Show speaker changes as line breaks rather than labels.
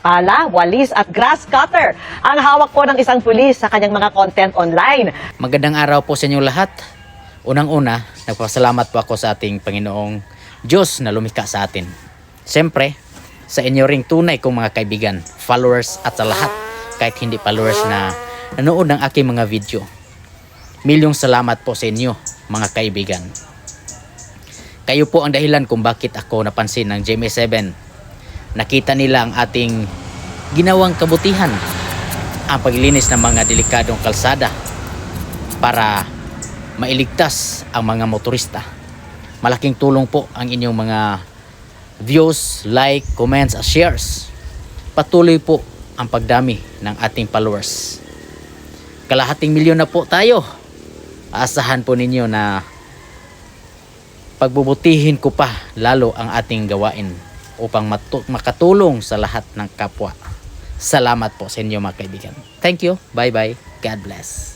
pala, walis at grass cutter ang hawak po ng isang pulis sa kanyang mga content online.
Magandang araw po sa inyo lahat. Unang-una, nagpasalamat po ako sa ating Panginoong Diyos na lumikha sa atin. Siyempre, sa inyo ring tunay kong mga kaibigan, followers at sa lahat, kahit hindi followers na nanood ng aking mga video. Milyong salamat po sa inyo, mga kaibigan. Kayo po ang dahilan kung bakit ako napansin ng GMA7. Nakita nila ang ating ginawang kabutihan, ang paglilinis ng mga delikadong kalsada para mailigtas ang mga motorista. Malaking tulong po ang inyong mga views, like, comments at shares. Patuloy po ang pagdami ng ating followers. Kalahating milyon na po tayo. Aasahan po ninyo na pagbubutihin ko pa lalo ang ating gawain upang makatulong sa lahat ng kapwa. Salamat po sa inyo mga kaibigan. Thank you. Bye-bye. God bless.